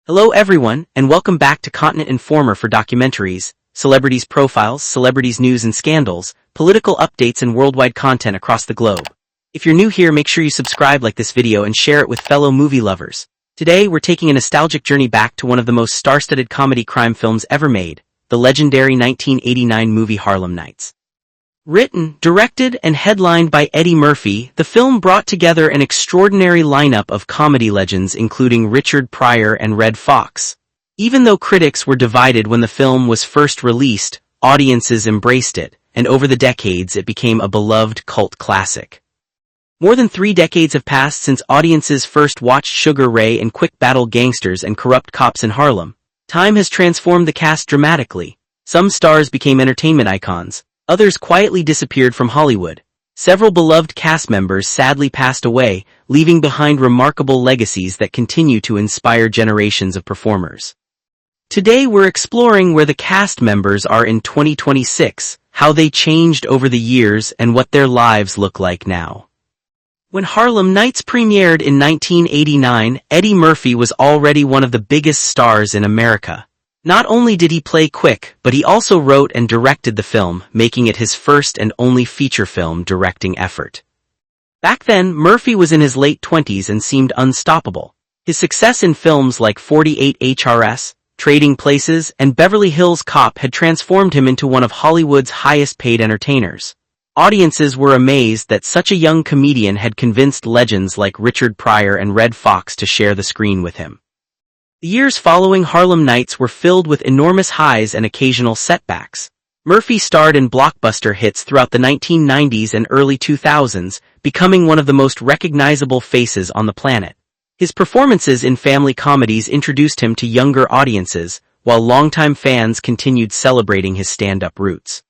Hello everyone, and welcome back to Continent Informer for documentaries, celebrities profiles, celebrities news and scandals, political updates and worldwide content across the globe. If you're new here, make sure you subscribe, like this video, and share it with fellow movie lovers. Today we're taking a nostalgic journey back to one of the most star-studded comedy crime films ever made, the legendary 1989 movie Harlem Nights. Written, directed, and headlined by Eddie Murphy, the film brought together an extraordinary lineup of comedy legends including Richard Pryor and Redd Foxx. Even though critics were divided when the film was first released, audiences embraced it, and over the decades it became a beloved cult classic. More than 3 decades have passed since audiences first watched Sugar Ray and quick battle gangsters and corrupt cops in Harlem. Time has transformed the cast dramatically. Some stars became entertainment icons. Others quietly disappeared from Hollywood. Several beloved cast members sadly passed away, leaving behind remarkable legacies that continue to inspire generations of performers. Today we're exploring where the cast members are in 2026, how they changed over the years, and what their lives look like now. When Harlem Nights premiered in 1989, Eddie Murphy was already one of the biggest stars in America. Not only did he play quick, but he also wrote and directed the film, making it his first and only feature film directing effort. Back then, Murphy was in his late 20s and seemed unstoppable. His success in films like 48 HRS, Trading Places, and Beverly Hills Cop had transformed him into one of Hollywood's highest-paid entertainers. Audiences were amazed that such a young comedian had convinced legends like Richard Pryor and Redd Foxx to share the screen with him. The years following Harlem Nights were filled with enormous highs and occasional setbacks. Murphy starred in blockbuster hits throughout the 1990s and early 2000s, becoming one of the most recognizable faces on the planet. His performances in family comedies introduced him to younger audiences, while longtime fans continued celebrating his stand-up roots.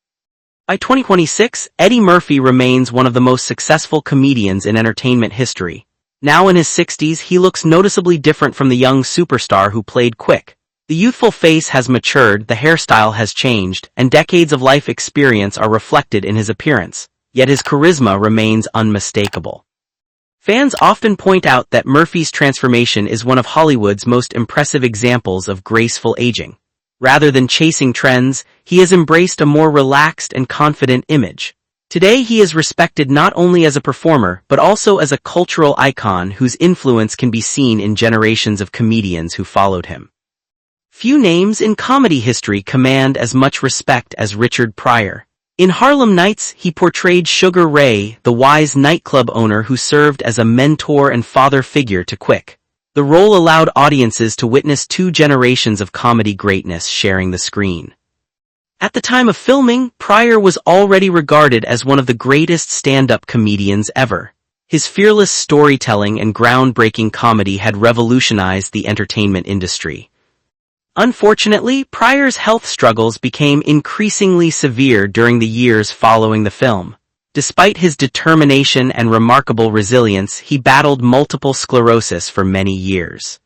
By 2026, Eddie Murphy remains one of the most successful comedians in entertainment history. Now in his 60s, he looks noticeably different from the young superstar who played quick. The youthful face has matured, the hairstyle has changed, and decades of life experience are reflected in his appearance, yet his charisma remains unmistakable. Fans often point out that Murphy's transformation is one of Hollywood's most impressive examples of graceful aging. Rather than chasing trends, he has embraced a more relaxed and confident image. Today he is respected not only as a performer, but also as a cultural icon whose influence can be seen in generations of comedians who followed him. Few names in comedy history command as much respect as Richard Pryor. In Harlem Nights, he portrayed Sugar Ray, the wise nightclub owner who served as a mentor and father figure to Quick. The role allowed audiences to witness 2 generations of comedy greatness sharing the screen. At the time of filming, Pryor was already regarded as one of the greatest stand-up comedians ever. His fearless storytelling and groundbreaking comedy had revolutionized the entertainment industry. Unfortunately, Pryor's health struggles became increasingly severe during the years following the film. Despite his determination and remarkable resilience, he battled multiple sclerosis for many years.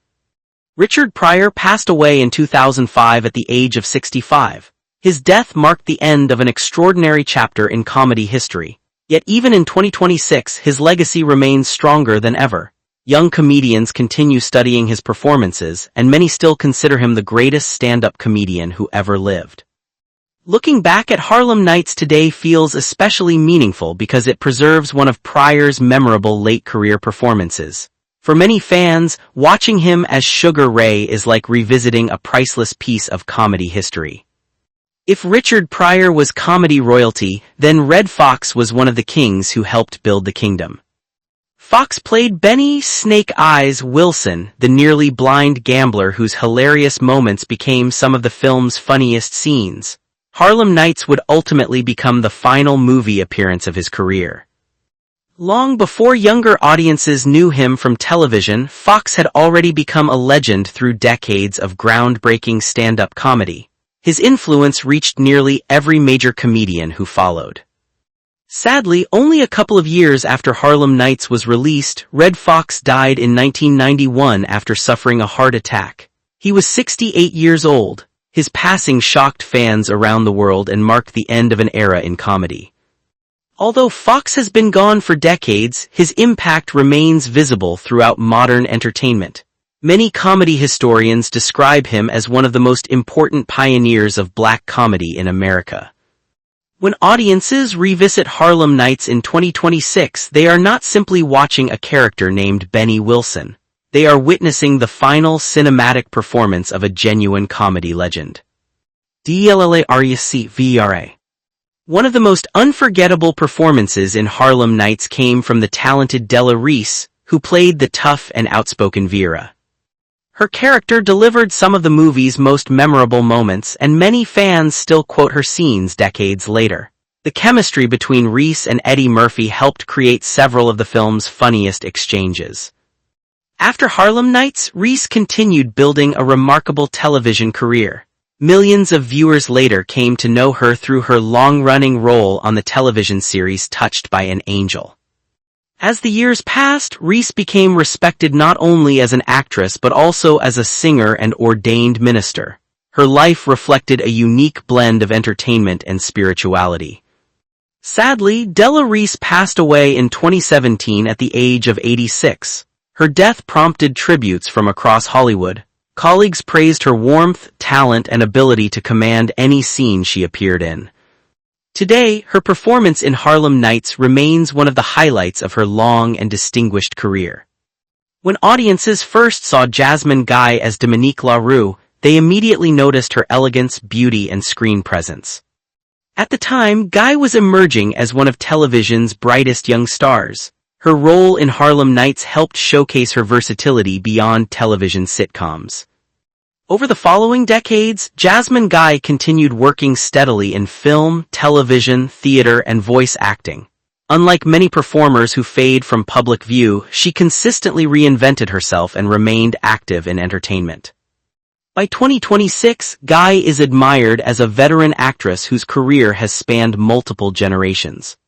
Richard Pryor passed away in 2005 at the age of 65. His death marked the end of an extraordinary chapter in comedy history. Yet even in 2026, his legacy remains stronger than ever. Young comedians continue studying his performances, and many still consider him the greatest stand-up comedian who ever lived. Looking back at Harlem Nights today feels especially meaningful because it preserves one of Pryor's memorable late-career performances. For many fans, watching him as Sugar Ray is like revisiting a priceless piece of comedy history. If Richard Pryor was comedy royalty, then Redd Foxx was one of the kings who helped build the kingdom. Foxx played Benny "Snake Eyes" Wilson, the nearly blind gambler whose hilarious moments became some of the film's funniest scenes. Harlem Nights would ultimately become the final movie appearance of his career. Long before younger audiences knew him from television, Foxx had already become a legend through decades of groundbreaking stand-up comedy. His influence reached nearly every major comedian who followed. Sadly, only a couple of years after Harlem Nights was released, Redd Foxx died in 1991 after suffering a heart attack. He was 68 years old. His passing shocked fans around the world and marked the end of an era in comedy. Although Foxx has been gone for decades, his impact remains visible throughout modern entertainment. Many comedy historians describe him as one of the most important pioneers of black comedy in America. When audiences revisit Harlem Nights in 2026, they are not simply watching a character named Benny Wilson. They are witnessing the final cinematic performance of a genuine comedy legend. Della theatrically. One of the most unforgettable performances in Harlem Nights came from the talented Della Reese, who played the tough and outspoken Vera. Her character delivered some of the movie's most memorable moments, and many fans still quote her scenes decades later. The chemistry between Reese and Eddie Murphy helped create several of the film's funniest exchanges. After Harlem Nights, Reese continued building a remarkable television career. Millions of viewers later came to know her through her long-running role on the television series Touched by an Angel. As the years passed, Reese became respected not only as an actress but also as a singer and ordained minister. Her life reflected a unique blend of entertainment and spirituality. Sadly, Della Reese passed away in 2017 at the age of 86. Her death prompted tributes from across Hollywood. Colleagues praised her warmth, talent, and ability to command any scene she appeared in. Today, her performance in Harlem Nights remains one of the highlights of her long and distinguished career. When audiences first saw Jasmine Guy as Dominique LaRue, they immediately noticed her elegance, beauty, and screen presence. At the time, Guy was emerging as one of television's brightest young stars. Her role in Harlem Nights helped showcase her versatility beyond television sitcoms. Over the following decades, Jasmine Guy continued working steadily in film, television, theater, and voice acting. Unlike many performers who fade from public view, she consistently reinvented herself and remained active in entertainment. By 2026, Guy is admired as a veteran actress whose career has spanned multiple generations.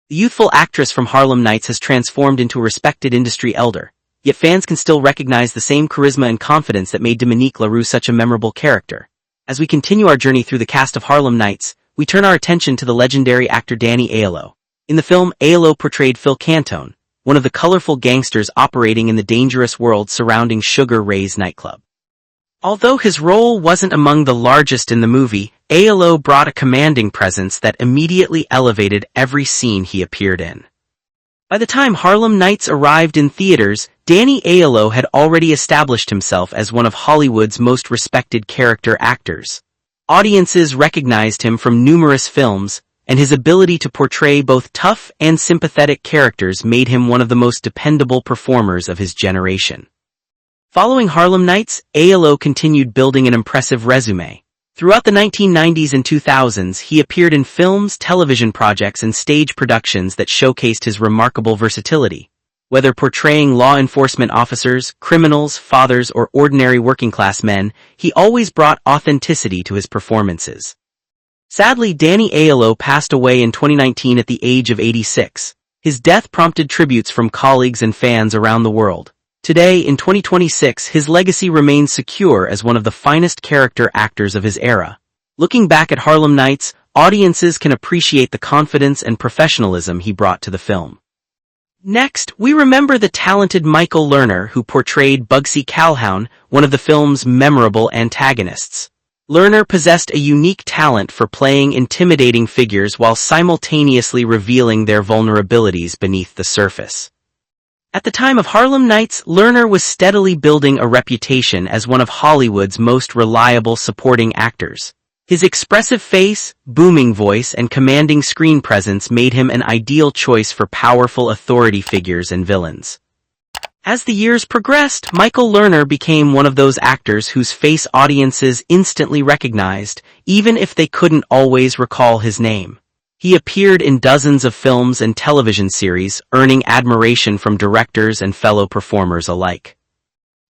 The youthful actress from Harlem Nights has transformed into a respected industry elder, yet fans can still recognize the same charisma and confidence that made Dominique LaRue such a memorable character. As we continue our journey through the cast of Harlem Nights, we turn our attention to the legendary actor Danny Aiello. In the film, Aiello portrayed Phil Cantone, one of the colorful gangsters operating in the dangerous world surrounding Sugar Ray's nightclub. Although his role wasn't among the largest in the movie, Aiello brought a commanding presence that immediately elevated every scene he appeared in. By the time Harlem Nights arrived in theaters, Danny Aiello had already established himself as one of Hollywood's most respected character actors. Audiences recognized him from numerous films, and his ability to portray both tough and sympathetic characters made him one of the most dependable performers of his generation. Following Harlem Nights, Aiello continued building an impressive resume. Throughout the 1990s and 2000s, he appeared in films, television projects, and stage productions that showcased his remarkable versatility. Whether portraying law enforcement officers, criminals, fathers, or ordinary working-class men, he always brought authenticity to his performances. Sadly, Danny Aiello passed away in 2019 at the age of 86. His death prompted tributes from colleagues and fans around the world. Today, in 2026, his legacy remains secure as one of the finest character actors of his era. Looking back at Harlem Nights, audiences can appreciate the confidence and professionalism he brought to the film. Next, we remember the talented Michael Lerner, who portrayed Bugsy Calhoun, one of the film's memorable antagonists. Lerner possessed a unique talent for playing intimidating figures while simultaneously revealing their vulnerabilities beneath the surface. At the time of Harlem Nights, Lerner was steadily building a reputation as one of Hollywood's most reliable supporting actors. His expressive face, booming voice, and commanding screen presence made him an ideal choice for powerful authority figures and villains. As the years progressed, Michael Lerner became one of those actors whose face audiences instantly recognized, even if they couldn't always recall his name. He appeared in dozens of films and television series, earning admiration from directors and fellow performers alike.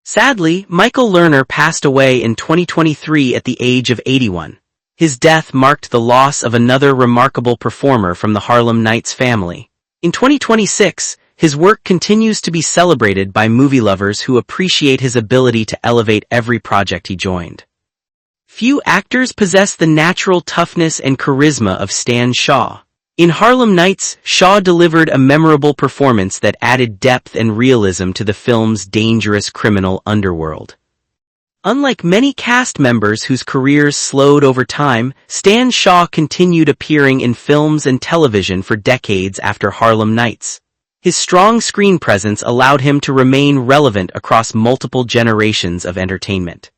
Sadly, Michael Lerner passed away in 2023 at the age of 81. His death marked the loss of another remarkable performer from the Harlem Nights family. In 2026, his work continues to be celebrated by movie lovers who appreciate his ability to elevate every project he joined. Few actors possess the natural toughness and charisma of Stan Shaw. In Harlem Nights, Shaw delivered a memorable performance that added depth and realism to the film's dangerous criminal underworld. Unlike many cast members whose careers slowed over time, Stan Shaw continued appearing in films and television for decades after Harlem Nights. His strong screen presence allowed him to remain relevant across multiple generations of entertainment.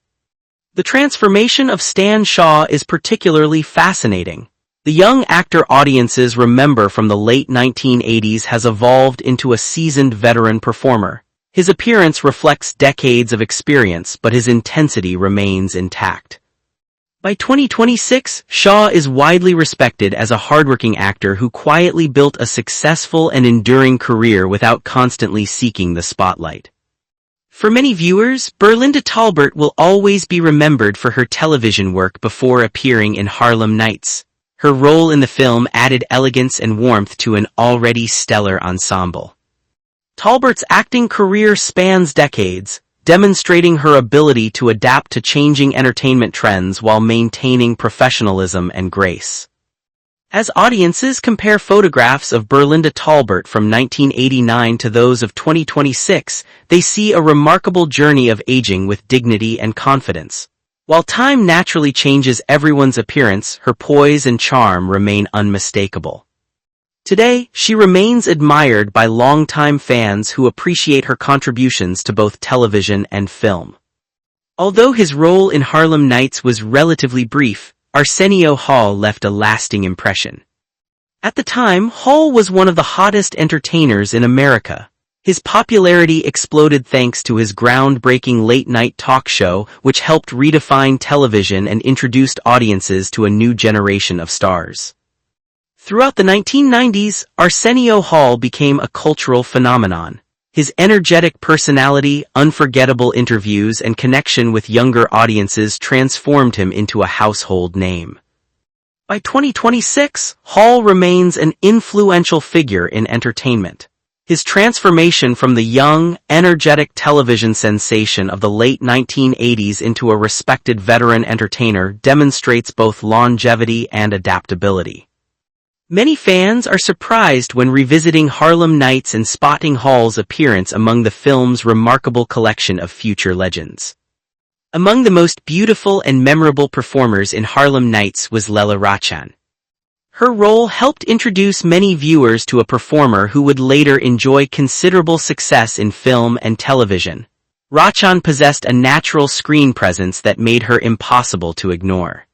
The transformation of Stan Shaw is particularly fascinating. The young actor audiences remember from the late 1980s has evolved into a seasoned veteran performer. His appearance reflects decades of experience, but his intensity remains intact. By 2026, Shaw is widely respected as a hardworking actor who quietly built a successful and enduring career without constantly seeking the spotlight. For many viewers, Berlinda Talbert will always be remembered for her television work before appearing in Harlem Nights. Her role in the film added elegance and warmth to an already stellar ensemble. Talbert's acting career spans decades, demonstrating her ability to adapt to changing entertainment trends while maintaining professionalism and grace. As audiences compare photographs of Berlinda Talbert from 1989 to those of 2026, they see a remarkable journey of aging with dignity and confidence. While time naturally changes everyone's appearance, her poise and charm remain unmistakable. Today, she remains admired by longtime fans who appreciate her contributions to both television and film. Although his role in Harlem Nights was relatively brief, Arsenio Hall left a lasting impression. At the time, Hall was one of the hottest entertainers in America. His popularity exploded thanks to his groundbreaking late-night talk show, which helped redefine television and introduced audiences to a new generation of stars. Throughout the 1990s, Arsenio Hall became a cultural phenomenon. His energetic personality, unforgettable interviews, and connection with younger audiences transformed him into a household name. By 2026, Hall remains an influential figure in entertainment. His transformation from the young, energetic television sensation of the late 1980s into a respected veteran entertainer demonstrates both longevity and adaptability. Many fans are surprised when revisiting Harlem Nights and spotting Hall's appearance among the film's remarkable collection of future legends. Among the most beautiful and memorable performers in Harlem Nights was Della. Her role helped introduce many viewers to a performer who would later enjoy considerable success in film and television. Rachan possessed a natural screen presence that made her impossible to ignore.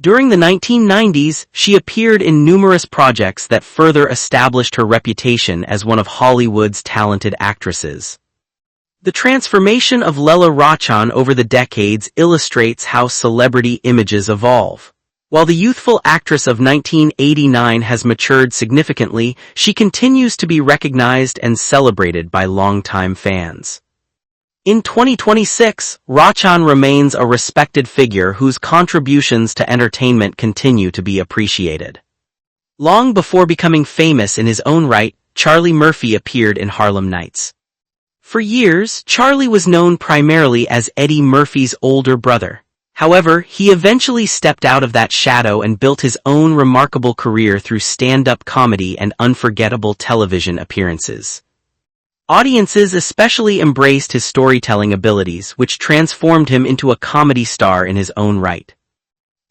During the 1990s, she appeared in numerous projects that further established her reputation as one of Hollywood's talented actresses. The transformation of Della Rachan over the decades illustrates how celebrity images evolve. While the youthful actress of 1989 has matured significantly, she continues to be recognized and celebrated by longtime fans. In 2026, Rachan remains a respected figure whose contributions to entertainment continue to be appreciated. Long before becoming famous in his own right, Charlie Murphy appeared in Harlem Nights. For years, Charlie was known primarily as Eddie Murphy's older brother. However, he eventually stepped out of that shadow and built his own remarkable career through stand-up comedy and unforgettable television appearances. Audiences especially embraced his storytelling abilities, which transformed him into a comedy star in his own right.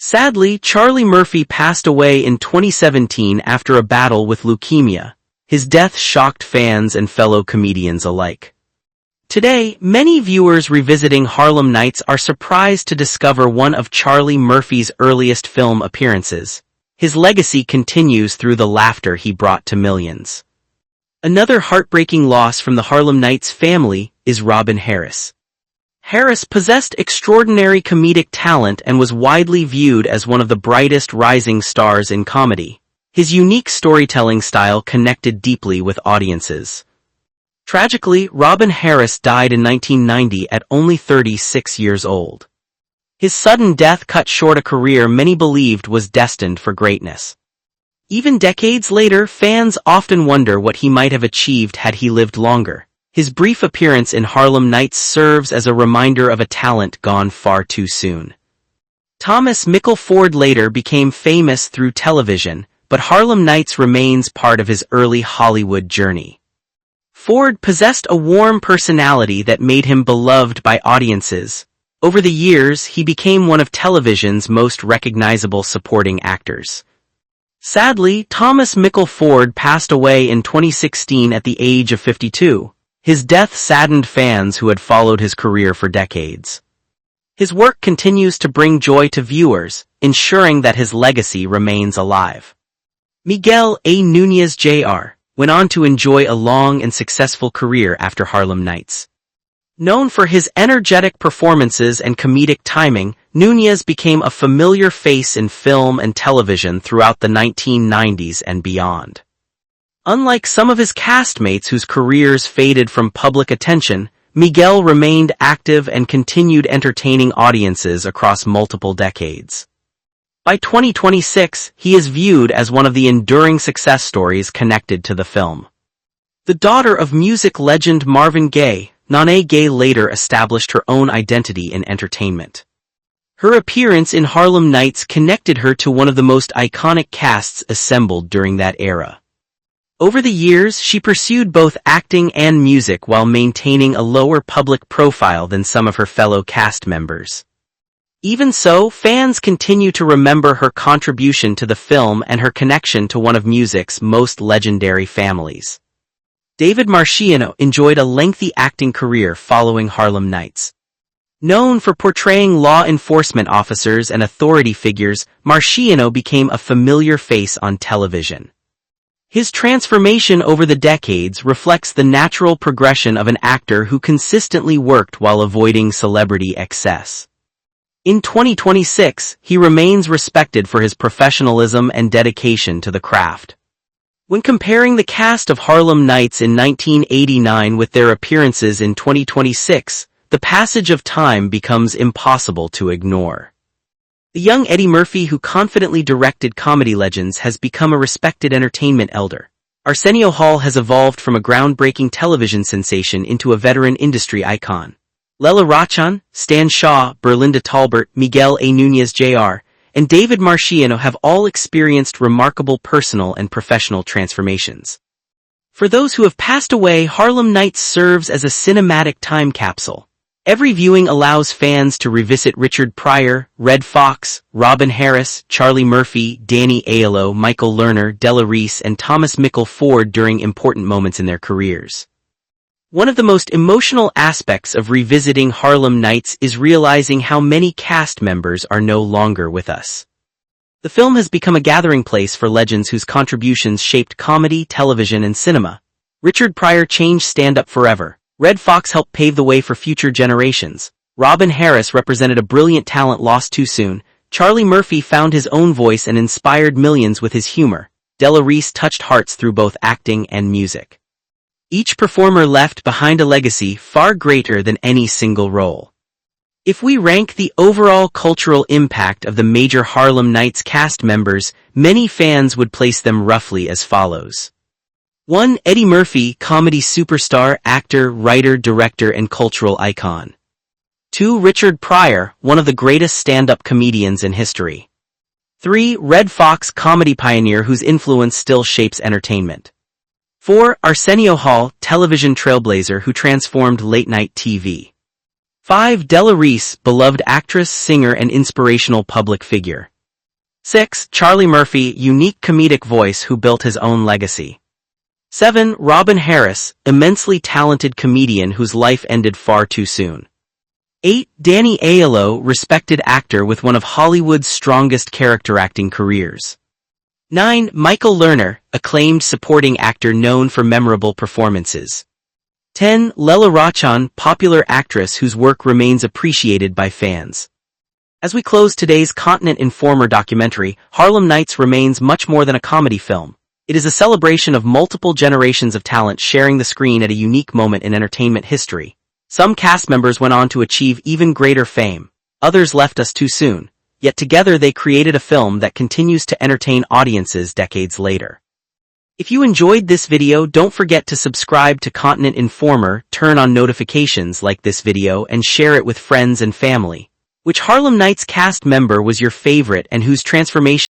Sadly, Charlie Murphy passed away in 2017 after a battle with leukemia. His death shocked fans and fellow comedians alike. Today, many viewers revisiting Harlem Nights are surprised to discover one of Charlie Murphy's earliest film appearances. His legacy continues through the laughter he brought to millions. Another heartbreaking loss from the Harlem Nights family is Robin Harris. Harris possessed extraordinary comedic talent and was widely viewed as one of the brightest rising stars in comedy. His unique storytelling style connected deeply with audiences. Tragically, Robin Harris died in 1990 at only 36 years old. His sudden death cut short a career many believed was destined for greatness. Even decades later, fans often wonder what he might have achieved had he lived longer. His brief appearance in Harlem Nights serves as a reminder of a talent gone far too soon. Thomas Mickle Ford later became famous through television, but Harlem Nights remains part of his early Hollywood journey. Ford possessed a warm personality that made him beloved by audiences. Over the years, he became one of television's most recognizable supporting actors. Sadly, Thomas Mickle Ford passed away in 2016 at the age of 52. His death saddened fans who had followed his career for decades. His work continues to bring joy to viewers, ensuring that his legacy remains alive. Miguel A. Núñez Jr. went on to enjoy a long and successful career after Harlem Nights. Known for his energetic performances and comedic timing, Núñez became a familiar face in film and television throughout the 1990s and beyond. Unlike some of his castmates whose careers faded from public attention, Miguel remained active and continued entertaining audiences across multiple decades. By 2026, he is viewed as one of the enduring success stories connected to the film. The daughter of music legend Marvin Gaye, Nene Gaye later established her own identity in entertainment. Her appearance in Harlem Nights connected her to one of the most iconic casts assembled during that era. Over the years, she pursued both acting and music while maintaining a lower public profile than some of her fellow cast members. Even so, fans continue to remember her contribution to the film and her connection to one of music's most legendary families. David Marciano enjoyed a lengthy acting career following Harlem Nights. Known for portraying law enforcement officers and authority figures, Marciano became a familiar face on television. His transformation over the decades reflects the natural progression of an actor who consistently worked while avoiding celebrity excess. In 2026, he remains respected for his professionalism and dedication to the craft. When comparing the cast of Harlem Nights in 1989 with their appearances in 2026, the passage of time becomes impossible to ignore. The young Eddie Murphy who confidently directed comedy legends has become a respected entertainment elder. Arsenio Hall has evolved from a groundbreaking television sensation into a veteran industry icon. Lela Rochon, Stan Shaw, Berlinda Talbert, Miguel A. Núñez Jr., and David Marciano have all experienced remarkable personal and professional transformations. For those who have passed away, Harlem Nights serves as a cinematic time capsule. Every viewing allows fans to revisit Richard Pryor, Redd Foxx, Robin Harris, Charlie Murphy, Danny Aiello, Michael Lerner, Della Reese, and Thomas Mickle Ford during important moments in their careers. One of the most emotional aspects of revisiting Harlem Nights is realizing how many cast members are no longer with us. The film has become a gathering place for legends whose contributions shaped comedy, television, and cinema. Richard Pryor changed stand-up forever. Redd Foxx helped pave the way for future generations. Robin Harris represented a brilliant talent lost too soon. Charlie Murphy found his own voice and inspired millions with his humor. Della Reese touched hearts through both acting and music. Each performer left behind a legacy far greater than any single role. If we rank the overall cultural impact of the major Harlem Nights cast members, many fans would place them roughly as follows. 1. Eddie Murphy, comedy superstar, actor, writer, director, and cultural icon. 2. Richard Pryor, one of the greatest stand-up comedians in history. 3. Redd Foxx, comedy pioneer whose influence still shapes entertainment. 4. Arsenio Hall, television trailblazer who transformed late-night TV. 5. Della Reese, beloved actress, singer, and inspirational public figure. 6. Charlie Murphy, unique comedic voice who built his own legacy. 7. Robin Harris, immensely talented comedian whose life ended far too soon. 8. Danny Aiello, respected actor with one of Hollywood's strongest character acting careers. 9. Michael Lerner, acclaimed supporting actor known for memorable performances. 10. Lela Rochon, popular actress whose work remains appreciated by fans. As we close today's Continent Informer documentary, Harlem Nights remains much more than a comedy film. It is a celebration of multiple generations of talent sharing the screen at a unique moment in entertainment history. Some cast members went on to achieve even greater fame. Others left us too soon. Yet together they created a film that continues to entertain audiences decades later. If you enjoyed this video, don't forget to subscribe to Continent Informer, turn on notifications, like this video, and share it with friends and family. Which Harlem Nights cast member was your favorite and whose transformation